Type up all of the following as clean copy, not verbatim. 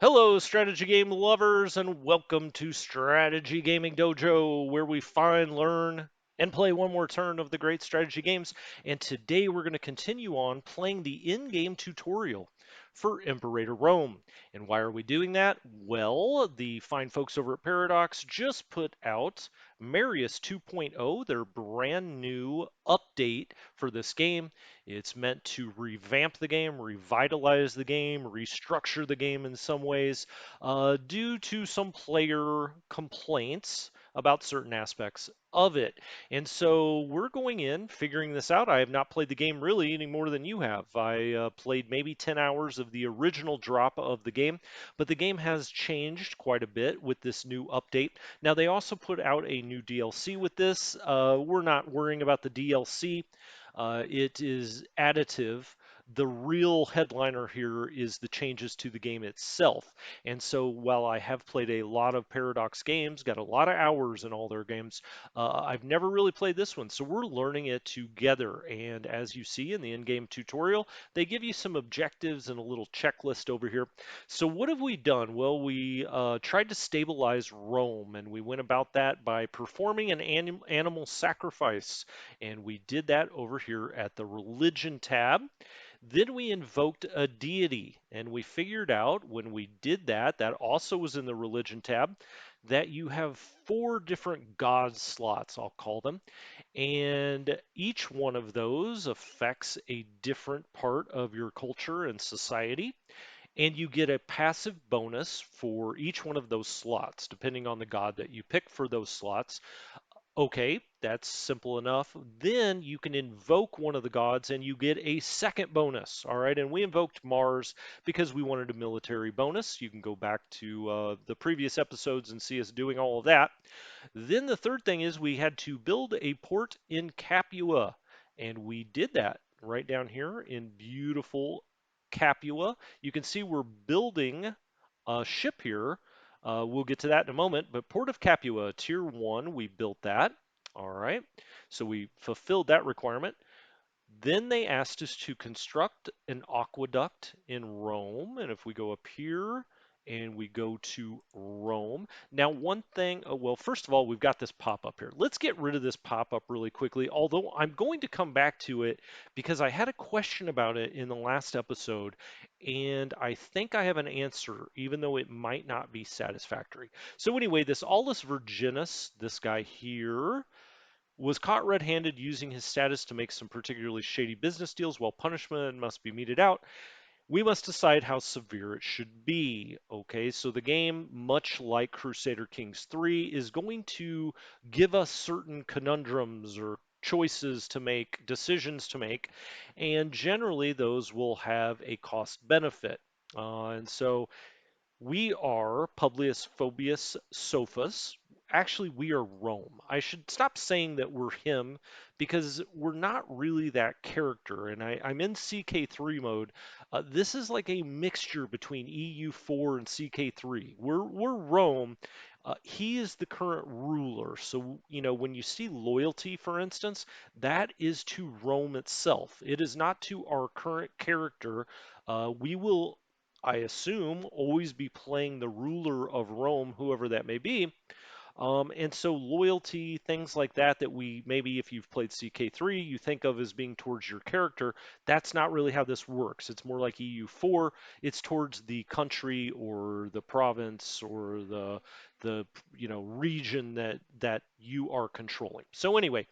Hello, strategy game lovers, and welcome to Strategy Gaming Dojo, where we find, learn, and play one more turn of the great strategy games. And today we're going to continue on playing the in-game tutorial for Imperator Rome. And why are we doing that? Well, the fine folks over at Paradox just put out Marius 2.0, their brand new update for this game. It's meant to revamp the game, revitalize the game, restructure the game in some ways, due to some player complaints about certain aspects of it. And so we're going in, figuring this out. I have not played the game really any more than you have. I played maybe 10 hours of the original drop of the game, but the game has changed quite a bit with this new update. Now, they also put out a new DLC with this. We're not worrying about the DLC. It is additive. The real headliner here is the changes to the game itself. And so while I have played a lot of Paradox games, got a lot of hours in all their games, I've never really played this one. So we're learning it together. And as you see in the in-game tutorial, they give you some objectives and a little checklist over here. So what have we done? Well, we tried to stabilize Rome, and we went about that by performing an animal sacrifice. And we did that over here at the religion tab. Then we invoked a deity, and we figured out when we did that, that also was in the religion tab, that you have four different god slots, I'll call them, and each one of those affects a different part of your culture and society. And you get a passive bonus for each one of those slots, depending on the god that you pick for those slots. Okay, that's simple enough. Then you can invoke one of the gods and you get a second bonus. All right, and we invoked Mars because we wanted a military bonus. You can go back to the previous episodes and see us doing all of that. Then the third thing is we had to build a port in Capua, and we did that right down here in beautiful Capua. You can see we're building a ship here. We'll get to that in a moment, but Port of Capua, Tier 1, we built that. All right, so we fulfilled that requirement. Then they asked us to construct an aqueduct in Rome. And if we go up here and we go to Rome. Now, one thing, well, first of all, we've got this pop-up here. Let's get rid of this pop-up really quickly, although I'm going to come back to it because I had a question about it in the last episode, and I think I have an answer, even though it might not be satisfactory. So anyway, this Aulus Virginus, this guy here, was caught red-handed using his status to make some particularly shady business deals. While punishment must be meted out, we must decide how severe it should be. Okay, so the game, much like Crusader Kings 3, is going to give us certain conundrums or choices to make, decisions to make, and generally those will have a cost benefit. And so we are Publius Phobius Sophus. Actually, we are Rome. I should stop saying that we're him because we're not really that character. And I'm in CK3 mode. This is like a mixture between EU4 and CK3. We're Rome. He is the current ruler. So, when you see loyalty, for instance, that is to Rome itself. It is not to our current character. We will, I assume, always be playing the ruler of Rome, whoever that may be. And so loyalty, things like that, that we maybe if you've played CK3, you think of as being towards your character. That's not really how this works. It's more like EU4. It's towards the country or the province or the region that you are controlling. So anyway,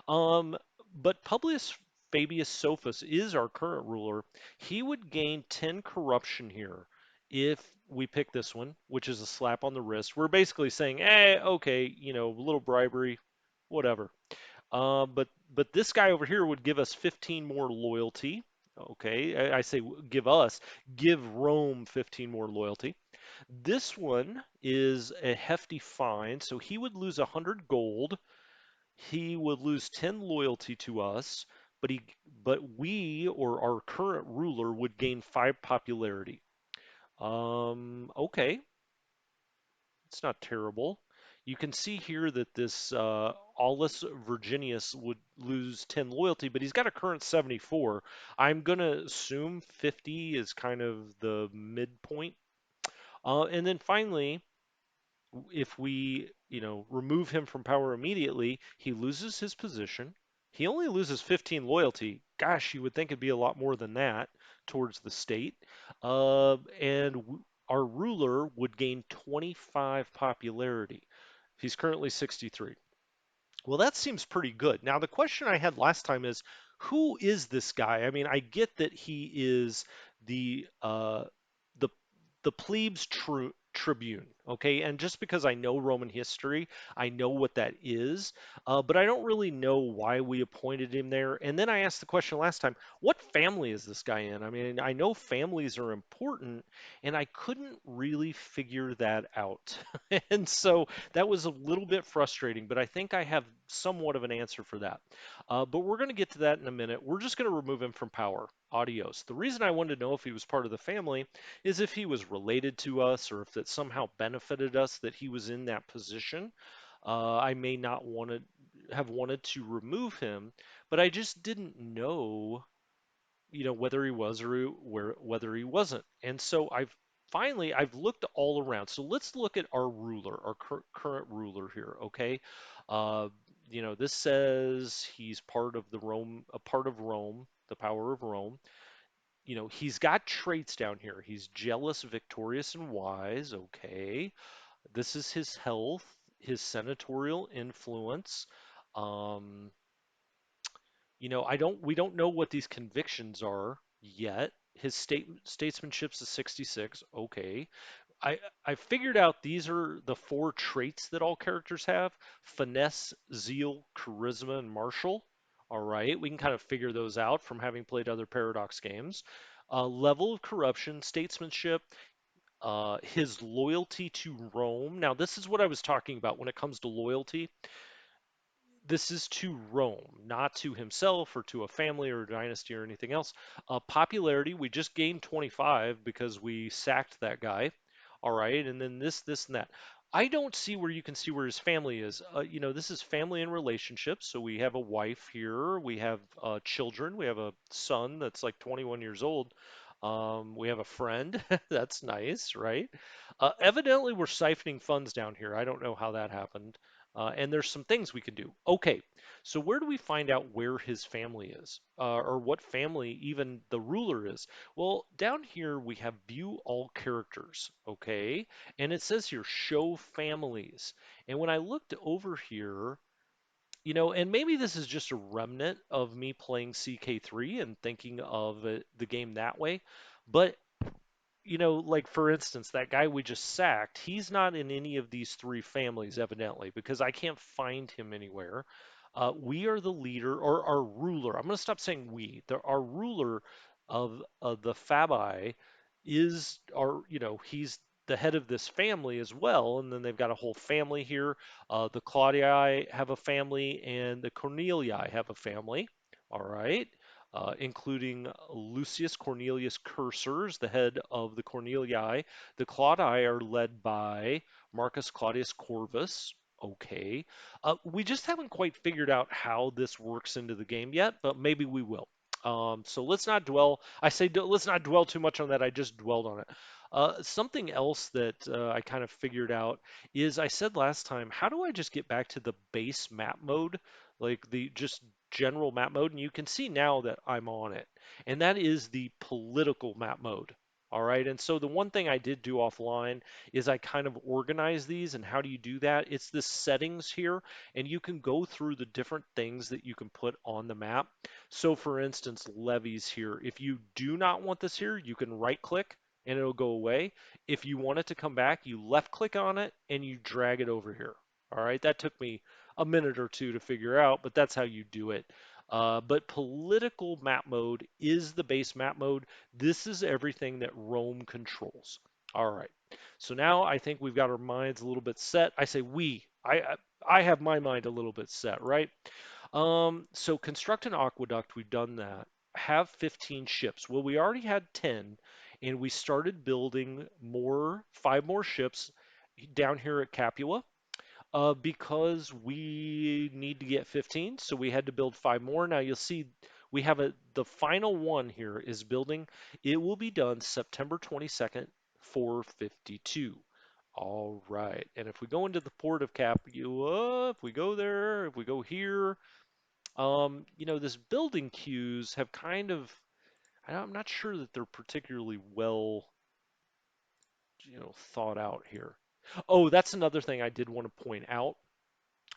um, but Publius Fabius Sophus is our current ruler. He would gain 10 corruption here if we pick this one, which is a slap on the wrist. We're basically saying, okay, a little bribery, whatever. But this guy over here would give us 15 more loyalty. Okay, I say give Rome 15 more loyalty. This one is a hefty fine, so he would lose 100 gold. He would lose 10 loyalty to us, but we or our current ruler would gain 5 popularity. Okay, it's not terrible. You can see here that this Aulus Virginius would lose 10 loyalty, but he's got a current 74. I'm going to assume 50 is kind of the midpoint. And then finally, if we, remove him from power immediately, he loses his position. He only loses 15 loyalty. Gosh, you would think it'd be a lot more than that towards the state. And our ruler would gain 25 popularity. He's currently 63. Well, that seems pretty good. Now, the question I had last time is, who is this guy? I mean, I get that he is the the plebes tribune, okay? And just because I know Roman history, I know what that is, but I don't really know why we appointed him there. And then I asked the question last time, what family is this guy in? I mean, I know families are important, and I couldn't really figure that out. And so that was a little bit frustrating, but I think I have somewhat of an answer for that. But we're going to get to that in a minute. We're just going to remove him from power. Adios. The reason I wanted to know if he was part of the family is if he was related to us or if it somehow benefited us that he was in that position. I may not want to have wanted to remove him, but I just didn't know, whether he was or whether he wasn't. And so I've looked all around. So let's look at our ruler, our current ruler here, okay? Uh, this says he's part of a part of Rome, the power of Rome. He's got traits down here. He's jealous, victorious, and wise, okay? This is his health, his senatorial influence. Um, we don't know what these convictions are yet. His statesmanship's a 66. Okay. I figured out these are the four traits that all characters have: finesse, zeal, charisma, and martial. All right, we can kind of figure those out from having played other Paradox games. Level of corruption, statesmanship, his loyalty to Rome. Now, this is what I was talking about when it comes to loyalty. This is to Rome, not to himself or to a family or a dynasty or anything else. Popularity, we just gained 25 because we sacked that guy. All right, and then this, and that. I don't see where you can see where his family is. This is family and relationships. So we have a wife here, we have children, we have a son that's like 21 years old. We have a friend. That's nice, right? Evidently, we're siphoning funds down here. I don't know how that happened. And there's some things we can do. Okay, so where do we find out where his family is, or what family even the ruler is? Well, down here we have view all characters, okay? And it says here show families. And when I looked over here, and maybe this is just a remnant of me playing CK3 and thinking of the game that way, but like for instance, that guy we just sacked, he's not in any of these three families, evidently, because I can't find him anywhere. We are the leader or our ruler. I'm going to stop saying we. Our ruler of the Fabii is he's the head of this family as well. And then they've got a whole family here. The Claudii have a family, and the Cornelii have a family. All right, including Lucius Cornelius Cursors, the head of the Cornelii. The Claudii are led by Marcus Claudius Corvus. Okay. We just haven't quite figured out how this works into the game yet, but maybe we will. So let's not dwell. Let's not dwell too much on that. I just dwelled on it. Something else that I kind of figured out is I said last time, how do I just get back to the base map mode, like the just general map mode? And you can see now that I'm on it, and that is the political map mode. All right, and so the one thing I did do offline is I kind of organize these. And how do you do that? It's the settings here, and you can go through the different things that you can put on the map. So for instance, levies here. If you do not want this here, you can right click and it'll go away. If you want it to come back, you left click on it and you drag it over here. All right, that took me a minute or two to figure out, but that's how you do it. But political map mode is the base map mode. This is everything that Rome controls. All right. So now I think we've got our minds a little bit set. I say we. I have my mind a little bit set, right? So construct an aqueduct. We've done that. Have 15 ships. Well, we already had 10, and we started building five more ships down here at Capua. Because we need to get 15, so we had to build five more. Now you'll see we have the final one here is building. It will be done September 22nd, 452. All right. And if we go into the port of Capua, if we go there, if we go here, this building queues have kind of, I'm not sure that they're particularly well, thought out here. Oh, that's another thing I did want to point out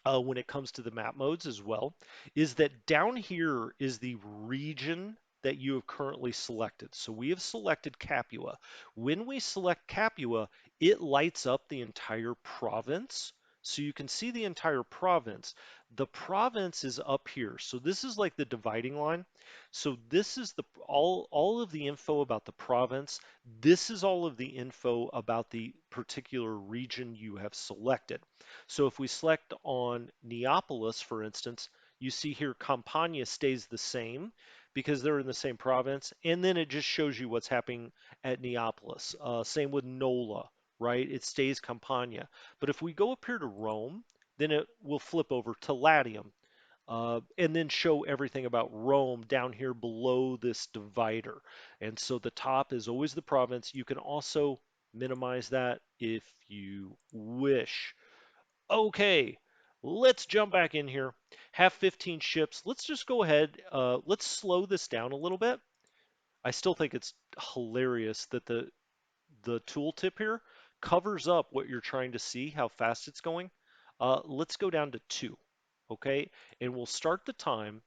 when it comes to the map modes as well, is that down here is the region that you have currently selected. So we have selected Capua. When we select Capua, it lights up the entire province. So you can see the entire province. The province is up here. So this is like the dividing line. So this is the all of the info about the province. This is all of the info about the particular region you have selected. So if we select on Neapolis, for instance, you see here Campania stays the same because they're in the same province, and then it just shows you what's happening at Neapolis. Same with Nola, right? It stays Campania. But if we go up here to Rome, then it will flip over to Latium, and then show everything about Rome down here below this divider. And so the top is always the province. You can also minimize that if you wish. Okay, let's jump back in here. Have 15 ships. Let's just go ahead. Let's slow this down a little bit. I still think it's hilarious that the tooltip here covers up what you're trying to see, how fast it's going. Let's go down to 2, okay? And we'll start the time,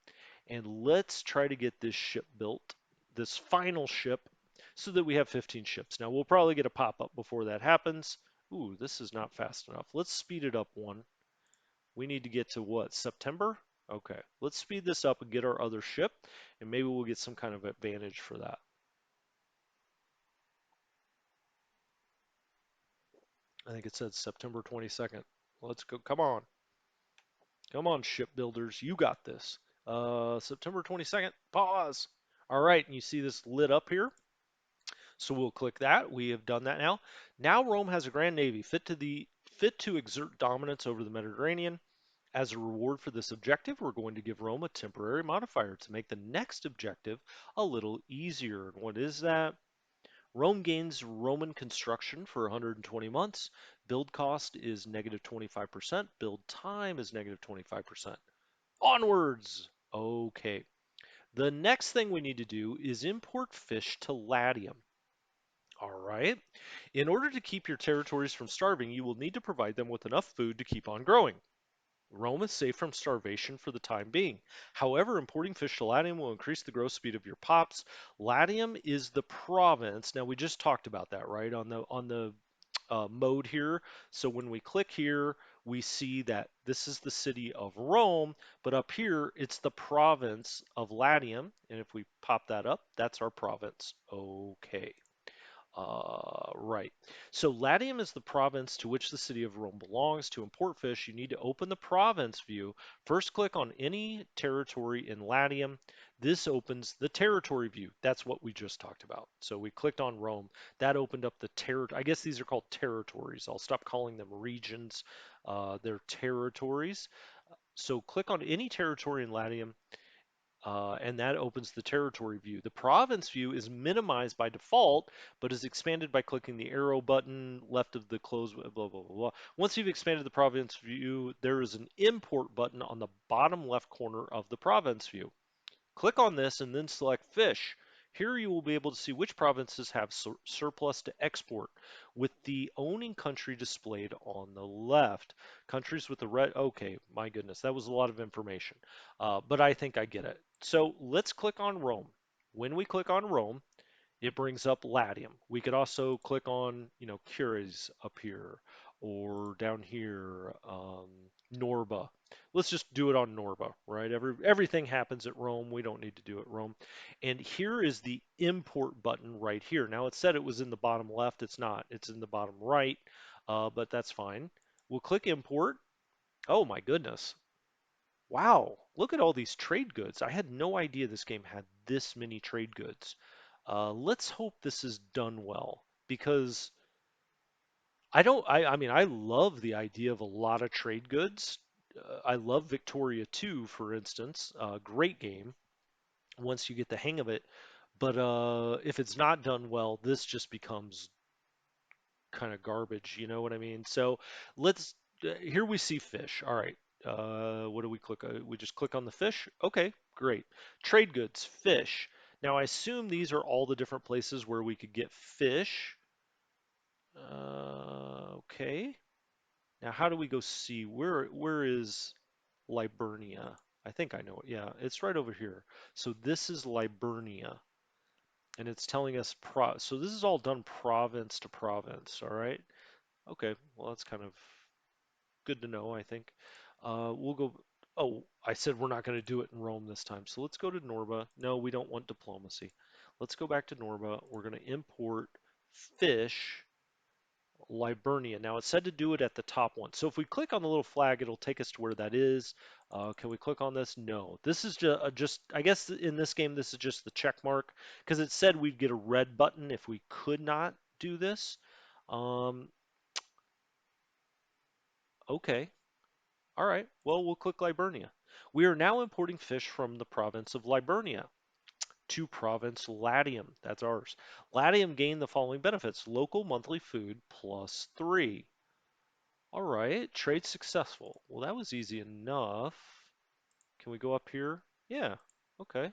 and let's try to get this ship built, this final ship, so that we have 15 ships. Now, we'll probably get a pop-up before that happens. Ooh, this is not fast enough. Let's speed it up 1. We need to get to what, September? Okay, let's speed this up and get our other ship, and maybe we'll get some kind of advantage for that. I think it said September 22nd. Let's go. Come on. Come on, shipbuilders. You got this. September 22nd. Pause. All right, and you see this lit up here. So we'll click that. We have done that now. Now Rome has a grand navy fit to exert dominance over the Mediterranean. As a reward for this objective, we're going to give Rome a temporary modifier to make the next objective a little easier. And what is that? Rome gains Roman construction for 120 months. Build cost is negative 25%. Build time is negative 25%. Onwards! Okay. The next thing we need to do is import fish to Latium. All right. In order to keep your territories from starving, you will need to provide them with enough food to keep on growing. Rome is safe from starvation for the time being. However, importing fish to Latium will increase the growth speed of your pops. Latium is the province. Now we just talked about that, right? On the mode here. So when we click here, we see that this is the city of Rome, but up here it's the province of Latium. And if we pop that up, that's our province. Okay. Right. So Latium is the province to which the city of Rome belongs. To import fish, you need to open the province view. First, click on any territory in Latium. This opens the territory view. That's what we just talked about. So we clicked on Rome. That opened up the territory. I guess these are called territories. I'll stop calling them regions. They're territories. So click on any territory in Latium and that opens the territory view. The province view is minimized by default, but is expanded by clicking the arrow button left of the close, blah, blah, blah, blah. Once you've expanded the province view, there is an import button on the bottom left corner of the province view. Click on this and then select fish. Here you will be able to see which provinces have surplus to export with the owning country displayed on the left. Countries with the red, okay, my goodness, that was a lot of information, but I think I get it. So let's click on Rome. When we click on Rome, it brings up Latium. We could also click on, Cures up here or down here, Norba. Let's just do it on Norba, right? Everything happens at Rome. We don't need to do it Rome. And here is the import button right here. Now it said it was in the bottom left. It's not. It's in the bottom right, but that's fine. We'll click import. Oh my goodness. Wow, look at all these trade goods. I had no idea this game had this many trade goods. Let's hope this is done well because I don't, I mean, I love the idea of a lot of trade goods. I love Victoria 2, for instance. Great game once you get the hang of it. But if it's not done well, this just becomes kind of garbage, you know what I mean? So let's, here we see fish. All right. What do we click? We just click on the fish. Okay, great. Trade goods, fish. Now I assume these are all the different places where we could get fish. Okay. Now how do we go see where is Liburnia? I think I know it. Yeah, it's right over here. So this is Liburnia, and it's telling us so this is all done province to province, all right? Okay, well that's kind of good to know, I think. We'll go. Oh, I said we're not going to do it in Rome this time. So let's go to Norba. No, we don't want diplomacy. Let's go back to Norba. We're going to import fish Liburnia. Now it said to do it at the top one. So if we click on the little flag, it'll take us to where that is. Can we click on this? No. This is just, I guess in this game, this is just the check mark because it said we'd get a red button if we could not do this. Um, okay. All right. Well, we'll click Liburnia. We are now importing fish from the province of Liburnia to province Latium. That's ours. Latium gained the following benefits: local monthly food +3. All right, trade successful. Well, that was easy enough. Can we go up here? Yeah, okay.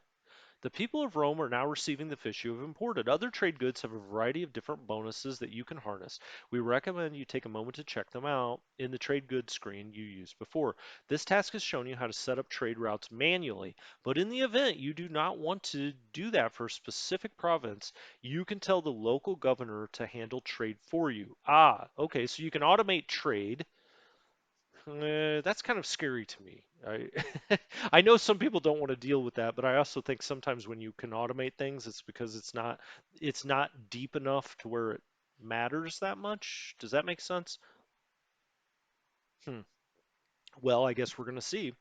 The people of Rome are now receiving the fish you have imported. Other trade goods have a variety of different bonuses that you can harness. We recommend you take a moment to check them out in the trade goods screen you used before. This task has shown you how to set up trade routes manually, but in the event you do not want to do that for a specific province, you can tell the local governor to handle trade for you. Ah, okay, so you can automate trade. That's kind of scary to me. I know some people don't want to deal with that, but I also think sometimes when you can automate things, it's because it's not deep enough to where it matters that much. Does that make sense? Hmm. Well, I guess we're going to see.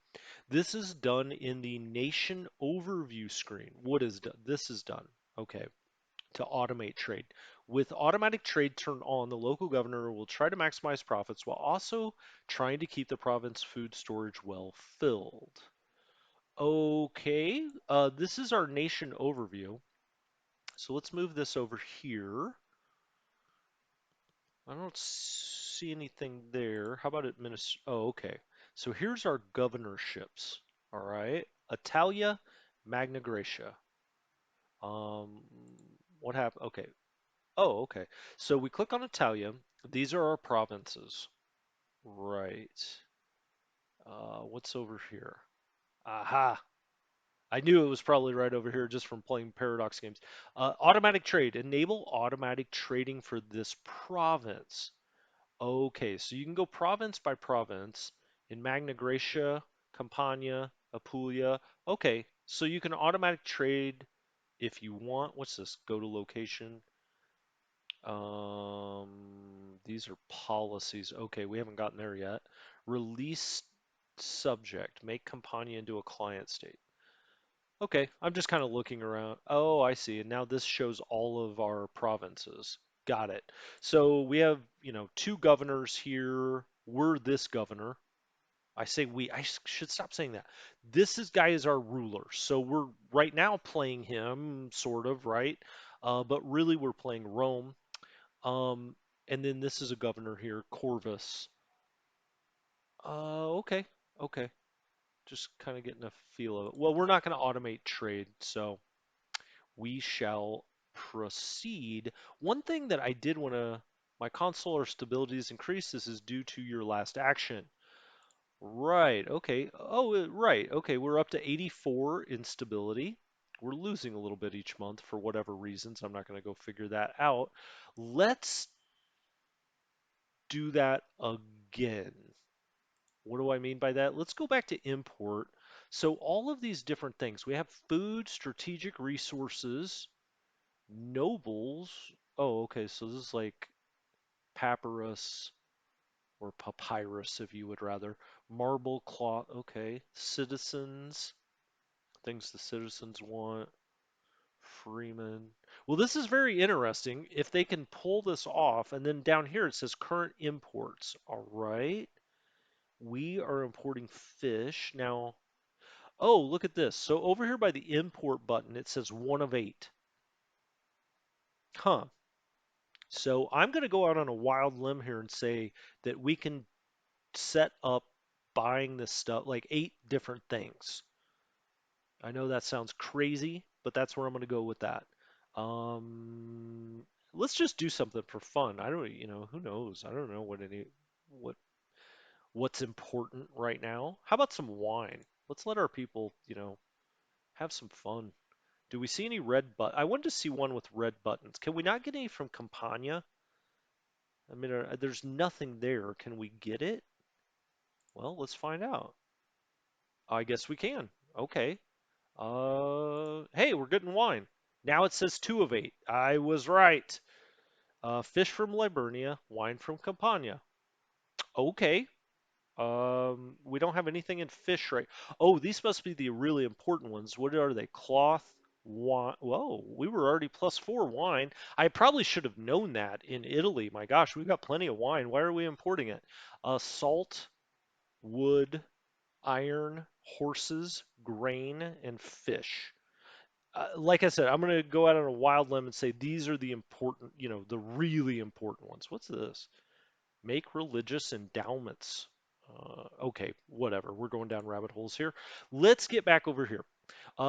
This is done in the nation overview screen. What is done? This is done. Okay. To automate trade. With automatic trade turned on, the local governor will try to maximize profits while also trying to keep the province food storage well filled. Okay, this is our nation overview. So let's move this over here. I don't see anything there. How about Oh, okay. So here's our governorships. All right. Italia, Magna Graecia. Um, what happened? Okay. Oh, okay. So we click on Italia. These are our provinces. Right. What's over here? Aha. I knew it was probably right over here just from playing Paradox games. Automatic trade. Enable automatic trading for this province. Okay, so you can go province by province in Magna Graecia, Campania, Apulia. Okay, so you can automatic trade if you want. What's this? Go to location. These are policies. Okay, we haven't gotten there yet. Release subject. Make Campania into a client state. Okay, I'm just kind of looking around. Oh, I see. And now this shows all of our provinces. Got it. So we have, two governors here. We're this governor. I say we. Should stop saying that. Guy is our ruler. So we're right now playing him, sort of, right? But really we're playing Rome. Um, and then this is a governor here, Corvus. Okay, okay. Just kind of getting a feel of it. Well, we're not going to automate trade, so we shall proceed. One thing that I did want to, my consular stability is increased. This is due to your last action. Right, okay. Oh, right, okay. We're up to 84 in stability. We're losing a little bit each month for whatever reasons. I'm not going to go figure that out. Let's do that again. What do I mean by that? Let's go back to import. So all of these different things, we have food, strategic resources, nobles. Oh, okay. So this is like papyrus or papyrus, if you would rather. Marble cloth. Okay. Citizens, things the citizens want. Freeman. Well, this is very interesting. If they can pull this off, and then down here it says current imports. All right. We are importing fish. Now, oh, look at this. So over here by the import button, it says 1 of 8. Huh. So I'm going to go out on a wild limb here and say that we can set up buying this stuff like 8 different things. I know that sounds crazy, but that's where I'm going to go with that. Um, let's just do something for fun. I don't, who knows? I don't know what what's important right now. How about some wine? Let's let our people, have some fun. Do we see any red I wanted to see one with red buttons. Can we not get any from Campania? I mean, there's nothing there. Can we get it? Well, let's find out. I guess we can. Okay. Hey, we're getting wine. Now it says 2 of 8. I was right. Fish from Liburnia, wine from Campania. Okay. We don't have anything in fish right. Oh, these must be the really important ones. What are they? Cloth, wine. Whoa, we were already +4 wine. I probably should have known that in Italy. My gosh, we've got plenty of wine. Why are we importing it? Salt, wood, iron, horses, grain, and fish. Like I said, I'm going to go out on a wild limb and say these are the important, the really important ones. What's this? Make religious endowments. Okay, whatever. We're going down rabbit holes here. Let's get back over here.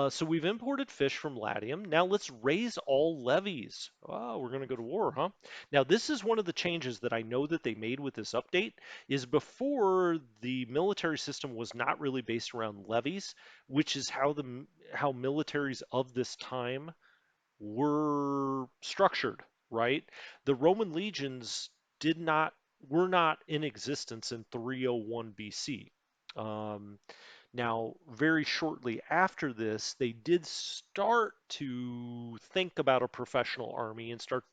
So we've imported fish from Latium. Now let's raise all levies. Oh, we're going to go to war, huh? Now this is one of the changes that I know that they made with this update is before the military system was not really based around levies, which is how militaries of this time were structured, right? The Roman legions did not were not in existence in 301 BC. Um, Now, very shortly after this, they did start to think about a professional army and start,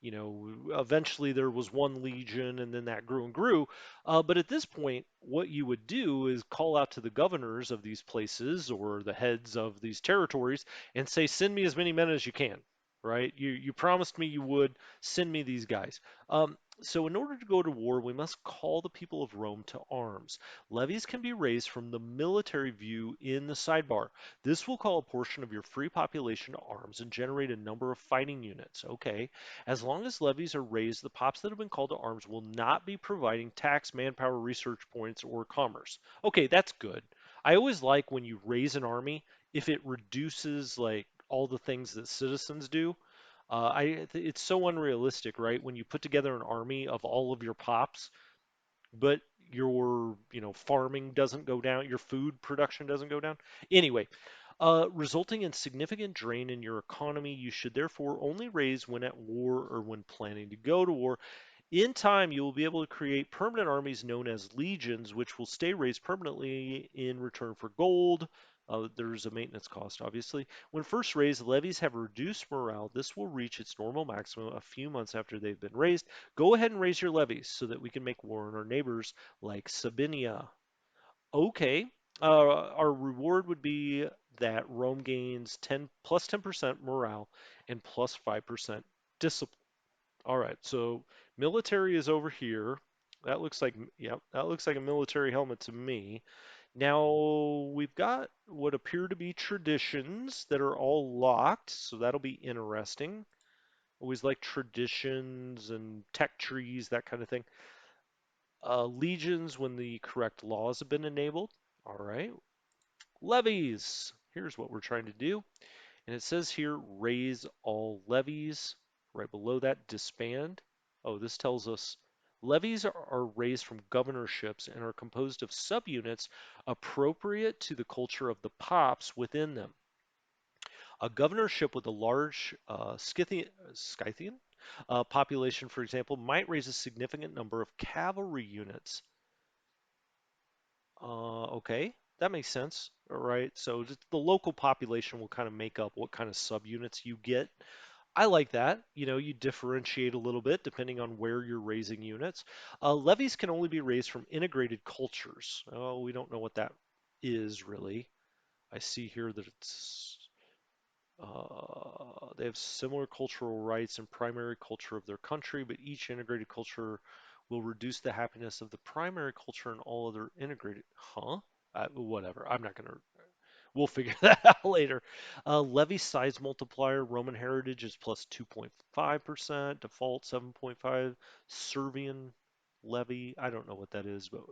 eventually there was one legion and then that grew and grew. But at this point, what you would do is call out to the governors of these places or the heads of these territories and say, send me as many men as you can, right? You promised me you would send me these guys. So in order to go to war, we must call the people of Rome to arms. Levies can be raised from the military view in the sidebar. This will call a portion of your free population to arms and generate a number of fighting units. Okay. As long as levies are raised, the pops that have been called to arms will not be providing tax, manpower, research points, or commerce. Okay, that's good. I always like when you raise an army if it reduces like all the things that citizens do. It's so unrealistic, right? When you put together an army of all of your pops but your farming doesn't go down, your food production doesn't go down. Anyway, resulting in significant drain in your economy, you should therefore only raise when at war or when planning to go to war. In time, you will be able to create permanent armies known as legions, which will stay raised permanently in return for gold. There's a maintenance cost, obviously. When first raised, levies have reduced morale. This will reach its normal maximum a few months after they've been raised. Go ahead and raise your levies so that we can make war on our neighbors like Sabinia. Okay. Our reward would be that Rome gains 10% morale and 5% discipline. All right, so military is over here. That looks like, yep, that looks like a military helmet to me. Now we've got what appear to be traditions that are all locked, so that'll be interesting. Always like traditions and tech trees, that kind of thing. Legions when the correct laws have been enabled. All right. Levies. Here's what we're trying to do. And it says here, raise all levies. Right below that, disband. Oh, this tells us levies are raised from governorships and are composed of subunits appropriate to the culture of the pops within them. A governorship with a large Scythian population, for example, might raise a significant number of cavalry units. Okay, that makes sense. All right, so the local population will kind of make up what kind of subunits you get. I like that. You differentiate a little bit depending on where you're raising units. Levies can only be raised from integrated cultures. Oh, we don't know what that is really. I see here that they have similar cultural rights and primary culture of their country, but each integrated culture will reduce the happiness of the primary culture and all other integrated. Huh? Whatever. I'm not gonna. We'll figure that out later. Levy size multiplier, Roman heritage is plus 2.5%, default 7.5, Servian levy, I don't know what that is, but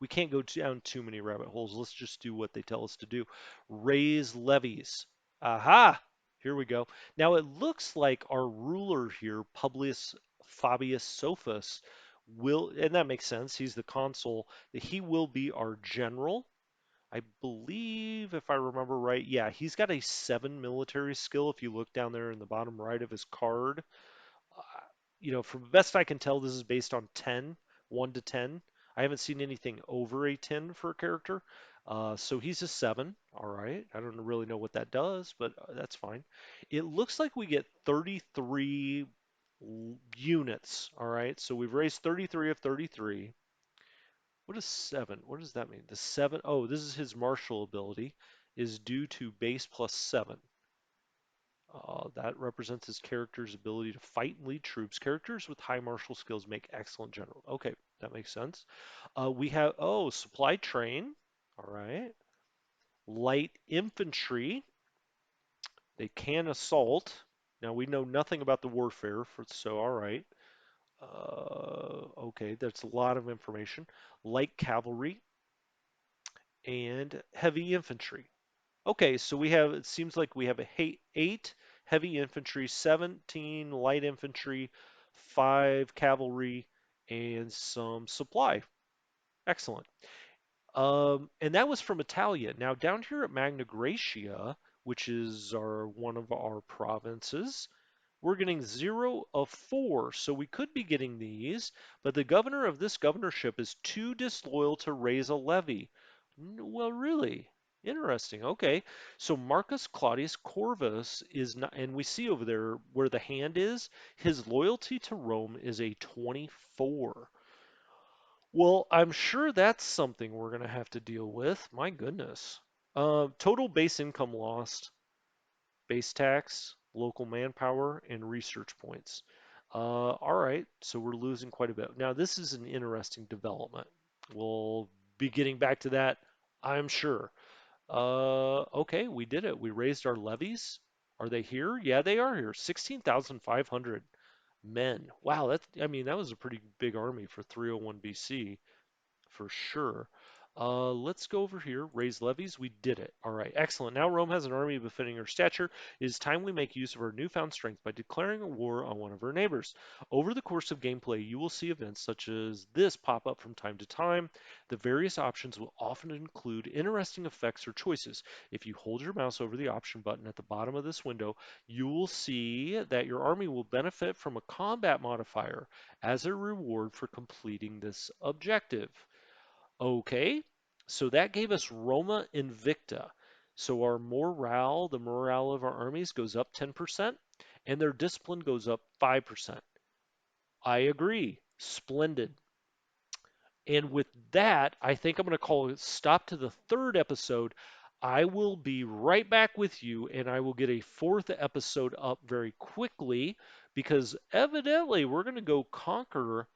we can't go down too many rabbit holes. Let's just do what they tell us to do. Raise levies. Aha! Here we go. Now it looks like our ruler here, Publius Fabius Sophus, will, and that makes sense. He's the consul. He will be our general. I believe, if I remember right, yeah, he's got a 7 military skill. If you look down there in the bottom right of his card, uh, from the best I can tell, this is based on 10, 1 to 10. I haven't seen anything over a 10 for a character. So he's a 7. All right. I don't really know what that does, but that's fine. It looks like we get 33 units. All right. So we've raised 33 of 33. What is 7? What does that mean? The 7, oh, this is his martial ability, is due to base plus 7. That represents his character's ability to fight and lead troops. Characters with high martial skills make excellent general. Okay, that makes sense. We have, oh, supply train. All right. Light infantry. They can assault. Now, we know nothing about the warfare, so all right. Okay, that's a lot of information. Light cavalry and heavy infantry. Okay, so it seems like we have 8 heavy infantry, 17 light infantry, 5 cavalry, and some supply. Excellent. And that was from Italia. Now down here at Magna Graecia, which is one of our provinces, we're getting 0 of 4, so we could be getting these, but the governor of this governorship is too disloyal to raise a levy. Well, really? Interesting. Okay. So Marcus Claudius Corvus is not, and we see over there where the hand is, his loyalty to Rome is a 24. Well, I'm sure that's something we're going to have to deal with. My goodness. Total base income lost, base tax, local manpower, and research points. All right, so we're losing quite a bit. Now, this is an interesting development. We'll be getting back to that, I'm sure. Okay, we did it. We raised our levies. Are they here? Yeah, they are here. 16,500 men. Wow, that was a pretty big army for 301 BC for sure. Let's go over here. Raise levies. We did it. All right, excellent. Now Rome has an army befitting her stature. It is time we make use of our newfound strength by declaring a war on one of her neighbors. Over the course of gameplay, you will see events such as this pop up from time to time. The various options will often include interesting effects or choices. If you hold your mouse over the option button at the bottom of this window, you will see that your army will benefit from a combat modifier as a reward for completing this objective. Okay, so that gave us Roma Invicta. So the morale of our armies goes up 10%, and their discipline goes up 5%. I agree. Splendid. And with that, I think I'm going to call it stop to the third episode. I will be right back with you, and I will get a fourth episode up very quickly because evidently we're going to go conquer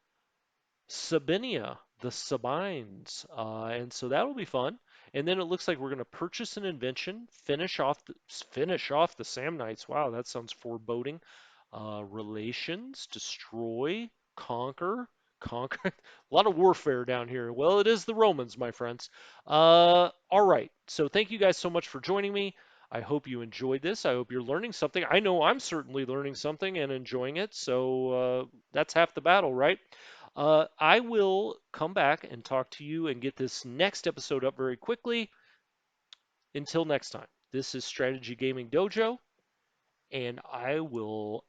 Sabinia, the Sabines, and so that'll be fun. And then it looks like we're going to purchase an invention, finish off the Samnites. Wow, that sounds foreboding. Relations, destroy, conquer. A lot of warfare down here. Well, it is the Romans, my friends. All right. So thank you guys so much for joining me. I hope you enjoyed this. I hope you're learning something. I know I'm certainly learning something and enjoying it. So that's half the battle, right? I will come back and talk to you and get this next episode up very quickly. Until next time, this is Strategy Gaming Dojo, and I will